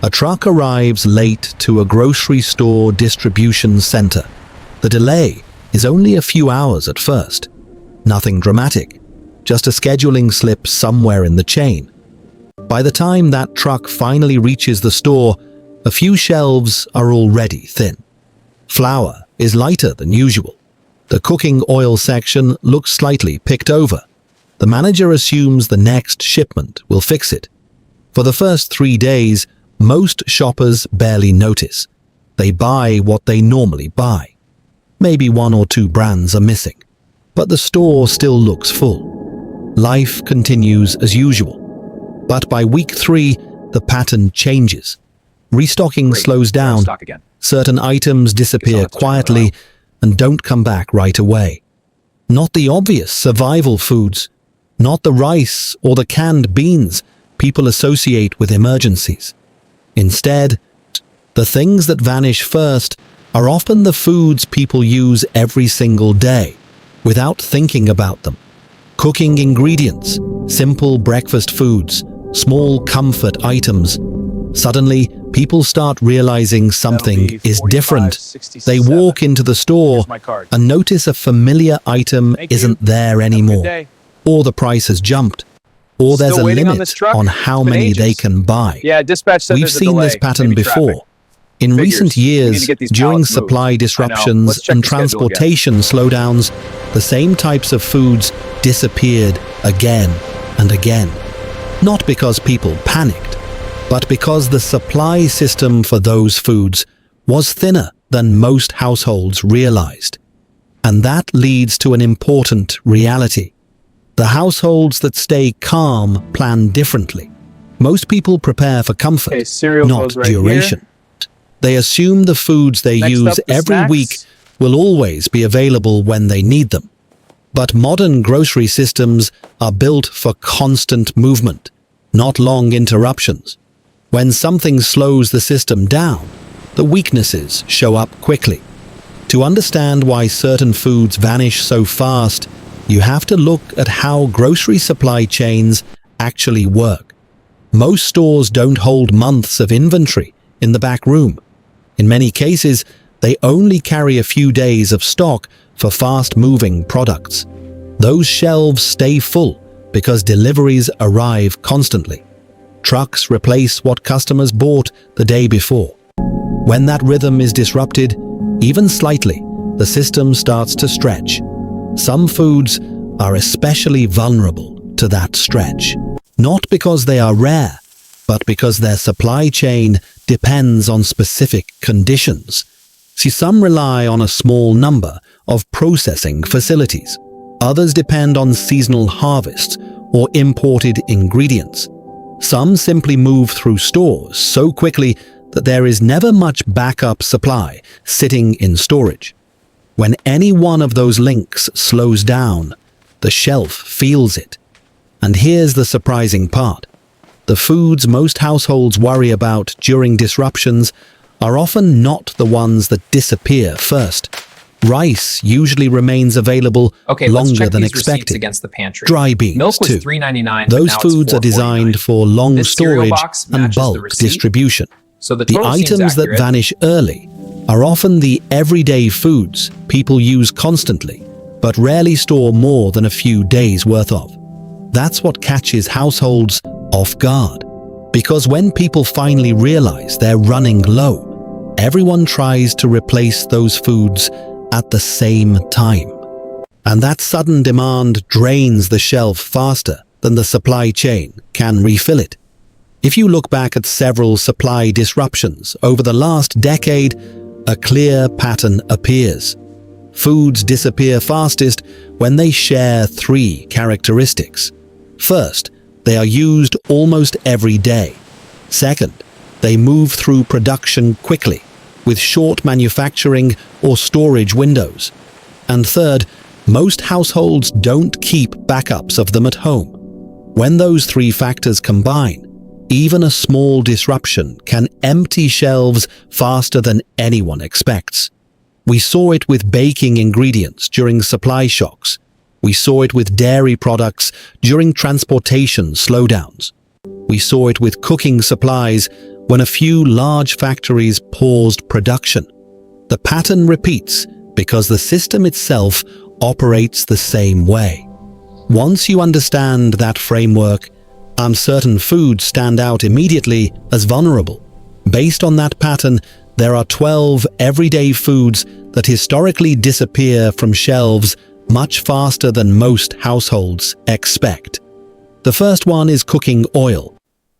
A truck arrives late to a grocery store distribution center. The delay is only a few hours at first. Nothing dramatic, just a scheduling slip somewhere in the chain. By the time that truck finally reaches the store, a few shelves are already thin. Flour is lighter than usual. The cooking oil section looks slightly picked over. The manager assumes the next shipment will fix it. For the first 3 days, most shoppers barely notice. They buy what they normally buy. Maybe 1 or 2 brands are missing, but the store still looks full. Life continues as usual. But by week 3, the pattern changes. Restocking slows down. Certain items disappear quietly and don't come back right away. Not the obvious survival foods, not the rice or the canned beans people associate with emergencies. Instead, the things that vanish first are often the foods people use every single day, without thinking about them. Cooking ingredients, simple breakfast foods, small comfort items. Suddenly, people start realizing something is different. They walk into the store and notice a familiar item isn't there anymore, or the price has jumped, or there's a limit on how many they can buy. We've seen this pattern before. In recent years, during supply disruptions and transportation slowdowns, the same types of foods disappeared again and again. Not because people panicked, but because the supply system for those foods was thinner than most households realized. And that leads to an important reality. The households that stay calm plan differently. Most people prepare for comfort, not duration. They assume the foods they use every week will always be available when they need them. But modern grocery systems are built for constant movement, not long interruptions. When something slows the system down, the weaknesses show up quickly. To understand why certain foods vanish so fast, you have to look at how grocery supply chains actually work. Most stores don't hold months of inventory in the back room. In many cases, they only carry a few days of stock for fast-moving products. Those shelves stay full because deliveries arrive constantly. Trucks replace what customers bought the day before. When that rhythm is disrupted, even slightly, the system starts to stretch. Some foods are especially vulnerable to that stretch, not because they are rare, but because their supply chain depends on specific conditions. See, some rely on a small number of processing facilities. Others depend on seasonal harvests or imported ingredients. Some simply move through stores so quickly that there is never much backup supply sitting in storage. When any one of those links slows down, the shelf feels it. And here's the surprising part. The foods most households worry about during disruptions are often not the ones that disappear first. Rice usually remains available longer than expected. Against the pantry. Dry beans, Milk was too. $3.99, Those foods are designed for long storage and bulk distribution. So the items that vanish early are often the everyday foods people use constantly, but rarely store more than a few days' worth of. That's what catches households off guard. Because when people finally realize they're running low, everyone tries to replace those foods at the same time. And that sudden demand drains the shelf faster than the supply chain can refill it. If you look back at several supply disruptions over the last decade, a clear pattern appears. Foods disappear fastest when they share 3 characteristics. First, they are used almost every day. Second, they move through production quickly, with short manufacturing or storage windows. And third, most households don't keep backups of them at home. When those 3 factors combine, even a small disruption can empty shelves faster than anyone expects. We saw it with baking ingredients during supply shocks. We saw it with dairy products during transportation slowdowns. We saw it with cooking supplies when a few large factories paused production. The pattern repeats because the system itself operates the same way. Once you understand that framework, certain foods stand out immediately as vulnerable. Based on that pattern, there are 12 everyday foods that historically disappear from shelves much faster than most households expect. The first one is cooking oil.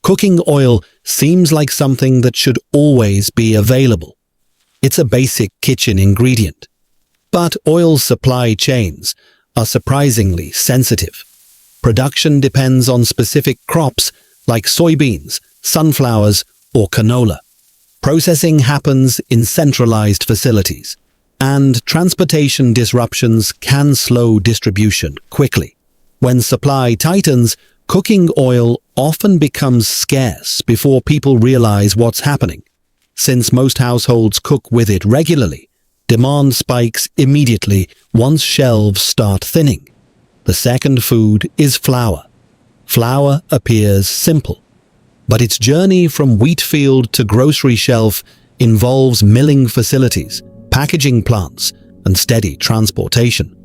Cooking oil seems like something that should always be available. It's a basic kitchen ingredient. But oil supply chains are surprisingly sensitive. Production depends on specific crops like soybeans, sunflowers, or canola. Processing happens in centralized facilities, and transportation disruptions can slow distribution quickly. When supply tightens, cooking oil often becomes scarce before people realize what's happening. Since most households cook with it regularly, demand spikes immediately once shelves start thinning. The second food is flour. Flour appears simple, but its journey from wheat field to grocery shelf involves milling facilities, packaging plants, and steady transportation.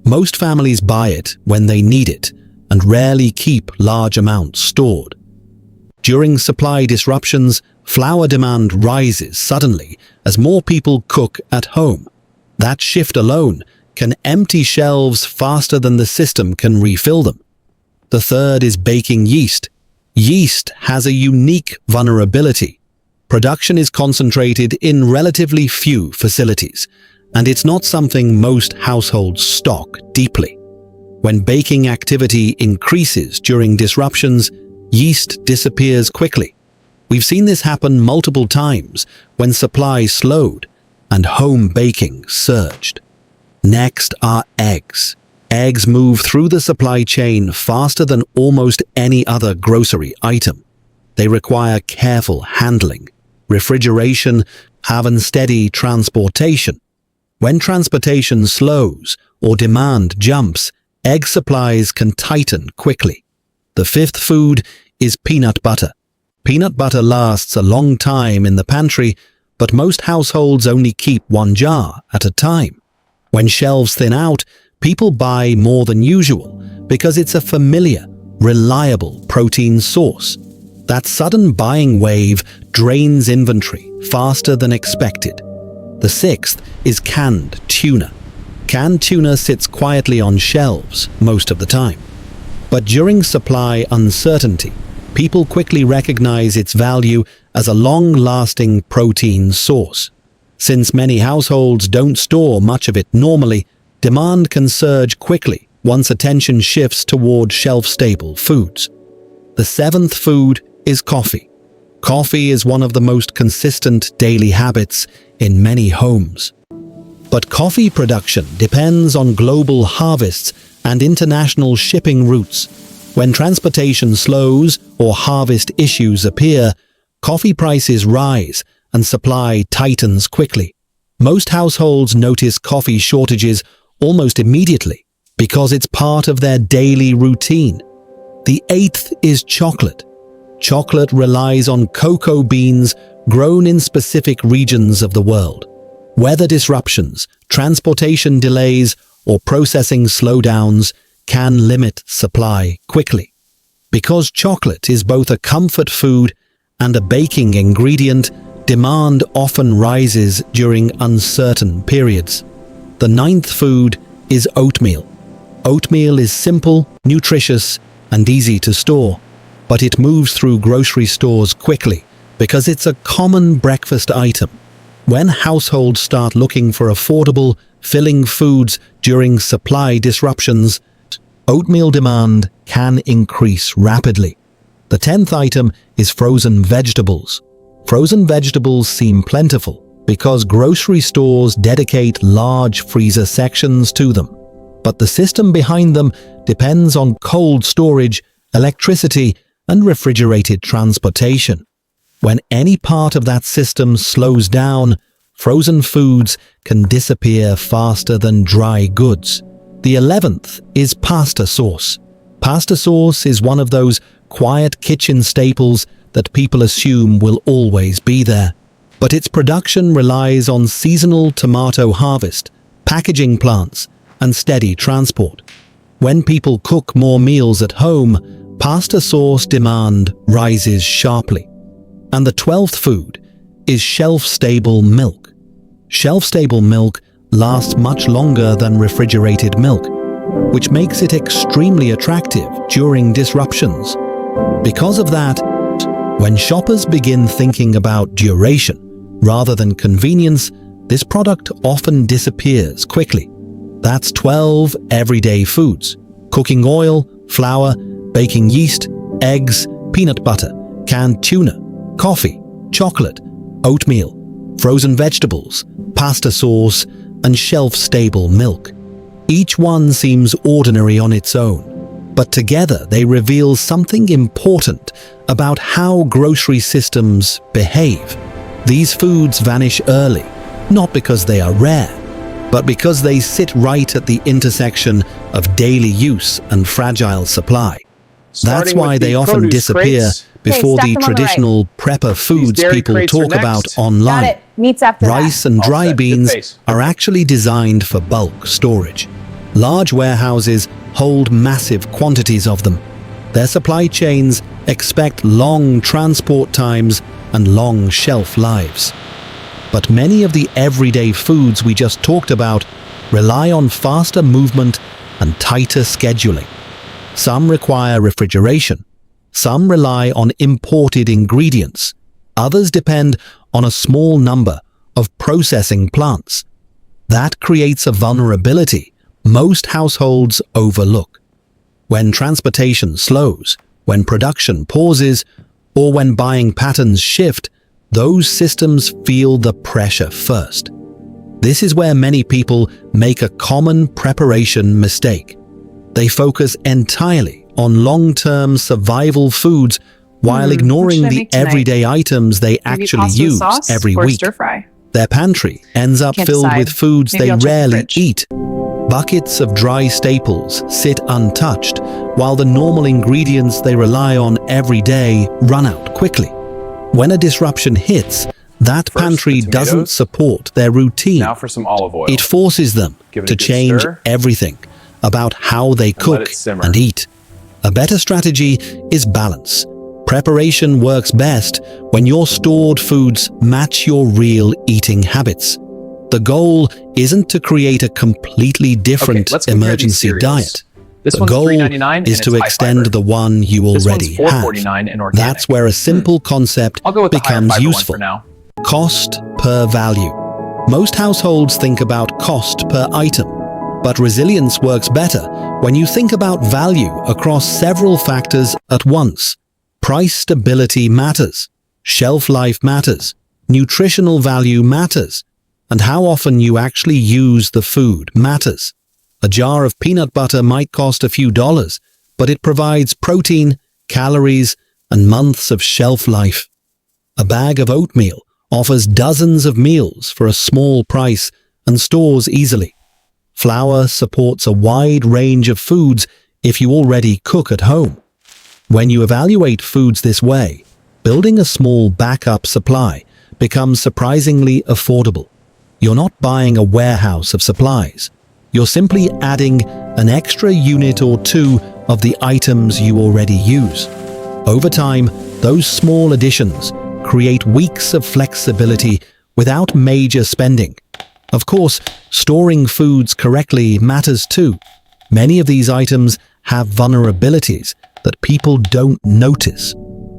Most families buy it when they need it and rarely keep large amounts stored. During supply disruptions, flour demand rises suddenly as more people cook at home. That shift alone can empty shelves faster than the system can refill them. The third is baking yeast. Yeast has a unique vulnerability. Production is concentrated in relatively few facilities, and it's not something most households stock deeply. When baking activity increases during disruptions, yeast disappears quickly. We've seen this happen multiple times when supply slowed and home baking surged. Next are eggs. Eggs move through the supply chain faster than almost any other grocery item. They require careful handling, refrigeration, and steady transportation. When transportation slows or demand jumps, egg supplies can tighten quickly. The fifth food is peanut butter. Peanut butter lasts a long time in the pantry, but most households only keep one jar at a time. When shelves thin out, people buy more than usual because it's a familiar, reliable protein source. That sudden buying wave drains inventory faster than expected. The sixth is canned tuna. Canned tuna sits quietly on shelves most of the time. But during supply uncertainty, people quickly recognize its value as a long-lasting protein source. Since many households don't store much of it normally, demand can surge quickly once attention shifts toward shelf-stable foods. The seventh food is coffee. Coffee is one of the most consistent daily habits in many homes. But coffee production depends on global harvests and international shipping routes. When transportation slows or harvest issues appear, coffee prices rise and supply tightens quickly. Most households notice coffee shortages almost immediately because it's part of their daily routine. The eighth is chocolate. Chocolate relies on cocoa beans grown in specific regions of the world. Weather disruptions, transportation delays, or processing slowdowns can limit supply quickly. Because chocolate is both a comfort food and a baking ingredient, demand often rises during uncertain periods. The ninth food is oatmeal. Oatmeal is simple, nutritious, and easy to store, but it moves through grocery stores quickly because it's a common breakfast item. When households start looking for affordable, filling foods during supply disruptions, oatmeal demand can increase rapidly. The 10th item is frozen vegetables. Frozen vegetables seem plentiful because grocery stores dedicate large freezer sections to them. But the system behind them depends on cold storage, electricity, and refrigerated transportation. When any part of that system slows down, frozen foods can disappear faster than dry goods. The 11th is pasta sauce. Pasta sauce is one of those quiet kitchen staples that people assume will always be there. But its production relies on seasonal tomato harvest, packaging plants, and steady transport. When people cook more meals at home, pasta sauce demand rises sharply. And the 12th food is shelf-stable milk. Shelf-stable milk lasts much longer than refrigerated milk, which makes it extremely attractive during disruptions. Because of that, when shoppers begin thinking about duration rather than convenience, this product often disappears quickly. That's 12 everyday foods: cooking oil, flour, baking yeast, eggs, peanut butter, canned tuna, coffee, chocolate, oatmeal, frozen vegetables, pasta sauce, and shelf-stable milk. Each one seems ordinary on its own, but together they reveal something important about how grocery systems behave. These foods vanish early, not because they are rare, but because they sit right at the intersection of daily use and fragile supply. That's why they often disappear before the traditional prepper foods people talk about online. Rice and dry beans are actually designed for bulk storage. Large warehouses hold massive quantities of them. Their supply chains expect long transport times and long shelf lives. But many of the everyday foods we just talked about rely on faster movement and tighter scheduling. Some require refrigeration. Some rely on imported ingredients. Others depend on a small number of processing plants. That creates a vulnerability most households overlook. When transportation slows, when production pauses, or when buying patterns shift, those systems feel the pressure first. This is where many people make a common preparation mistake. They focus entirely on long-term survival foods while ignoring the everyday items they actually use every week. Their pantry ends up filled with foods they rarely eat. Buckets of dry staples sit untouched, while the normal ingredients they rely on every day run out quickly. When a disruption hits, that pantry doesn't support their routine. Now for some olive oil. It forces them to change everything about how they cook and eat. A better strategy is balance. Preparation works best when your stored foods match your real eating habits. The goal isn't to create a completely different emergency diet. The goal is to extend the one you already have. That's where a simple concept becomes useful. Cost per value. Most households think about cost per item, but resilience works better when you think about value across several factors at once. Price stability matters, shelf life matters, nutritional value matters, and how often you actually use the food matters. A jar of peanut butter might cost a few dollars, but it provides protein, calories, and months of shelf life. A bag of oatmeal offers dozens of meals for a small price and stores easily. Flour supports a wide range of foods if you already cook at home. When you evaluate foods this way, building a small backup supply becomes surprisingly affordable. You're not buying a warehouse of supplies. You're simply adding an extra unit or two of the items you already use. Over time, those small additions create weeks of flexibility without major spending. Of course, storing foods correctly matters too. Many of these items have vulnerabilities that people don't notice.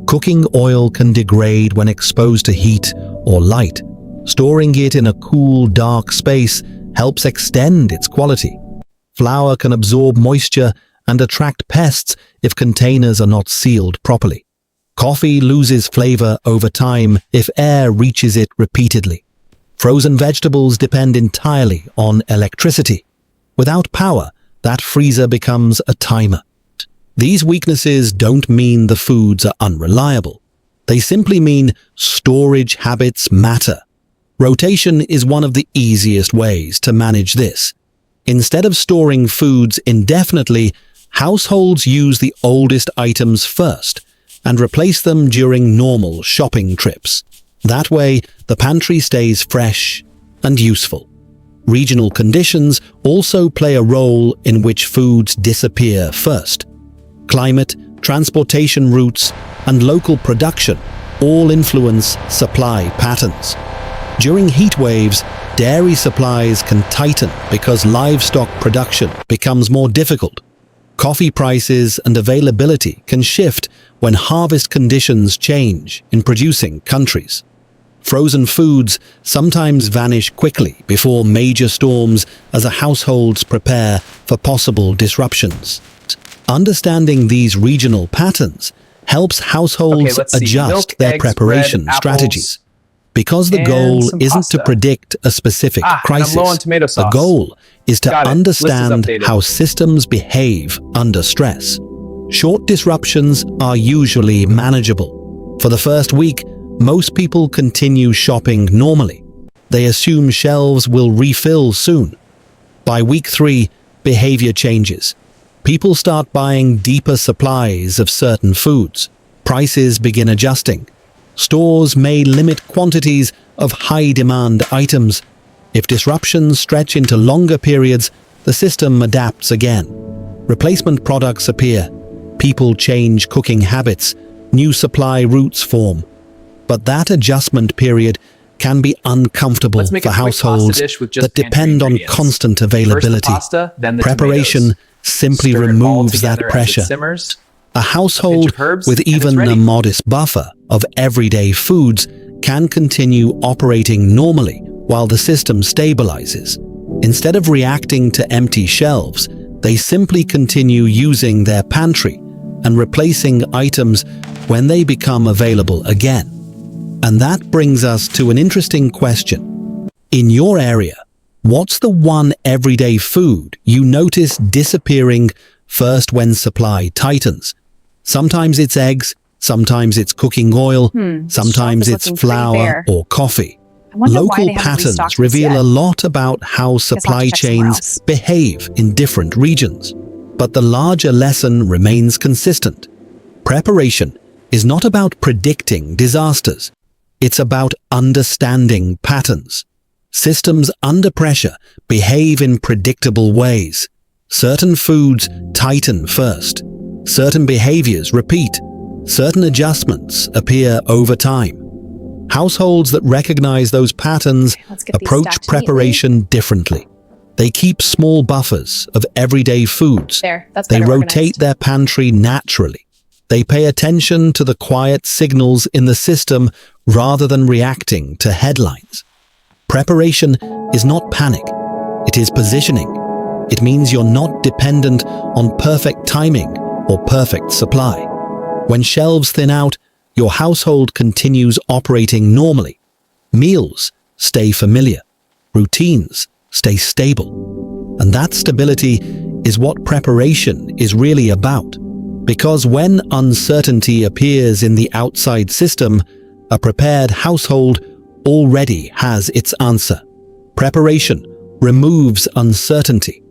Cooking oil can degrade when exposed to heat or light. Storing it in a cool, dark space helps extend its quality. Flour can absorb moisture and attract pests if containers are not sealed properly. Coffee loses flavor over time if air reaches it repeatedly. Frozen vegetables depend entirely on electricity. Without power, that freezer becomes a timer. These weaknesses don't mean the foods are unreliable. They simply mean storage habits matter. Rotation is one of the easiest ways to manage this. Instead of storing foods indefinitely, households use the oldest items first and replace them during normal shopping trips. That way, the pantry stays fresh and useful. Regional conditions also play a role in which foods disappear first. Climate, transportation routes, and local production all influence supply patterns. During heat waves, dairy supplies can tighten because livestock production becomes more difficult. Coffee prices and availability can shift when harvest conditions change in producing countries. Frozen foods sometimes vanish quickly before major storms as households prepare for possible disruptions. Understanding these regional patterns helps households adjust Milk, their eggs, preparation bread, strategies. apples, Because the and goal some isn't to pasta. predict a specific And I'm crisis, low on tomato the sauce. goal is to Got it. List is understand updated. how systems behave under stress. Short disruptions are usually manageable. For the first week, most people continue shopping normally. They assume shelves will refill soon. By week 3, behavior changes. People start buying deeper supplies of certain foods. Prices begin adjusting. Stores may limit quantities of high-demand items. If disruptions stretch into longer periods, the system adapts again. Replacement products appear. People change cooking habits. New supply routes form. But that adjustment period can be uncomfortable Let's make for a quick pasta households dish with just that depend pantry on ingredients. constant First the availability. pasta, then the Preparation tomatoes. simply Stir it all removes that together as it pressure. simmers. A household Pinch of herbs, with and it's even ready. a modest buffer of everyday foods can continue operating normally while the system stabilizes. Instead of reacting to empty shelves, they simply continue using their pantry and replacing items when they become available again. And that brings us to an interesting question. In your area, what's the one everyday food you notice disappearing first when supply tightens? Sometimes it's eggs, sometimes it's cooking oil, sometimes shelf is it's looking pretty flour bare. or coffee. I wonder why Local they haven't restocked patterns this reveal yet. a lot about how supply check somewhere chains else. behave in different regions. But the larger lesson remains consistent. Preparation is not about predicting disasters. It's about understanding patterns. Systems under pressure behave in predictable ways. Certain foods tighten first. Certain behaviors repeat. Certain adjustments appear over time. Households that recognize those patterns Let's get these approach stacked neatly. preparation differently. They keep small buffers of everyday foods. There, that's They better rotate organized. their pantry naturally. They pay attention to the quiet signals in the system rather than reacting to headlines. Preparation is not panic. It is positioning. It means you're not dependent on perfect timing or perfect supply. When shelves thin out, your household continues operating normally. Meals stay familiar. Routines stay stable. And that stability is what preparation is really about. Because when uncertainty appears in the outside system, a prepared household already has its answer. Preparation removes uncertainty.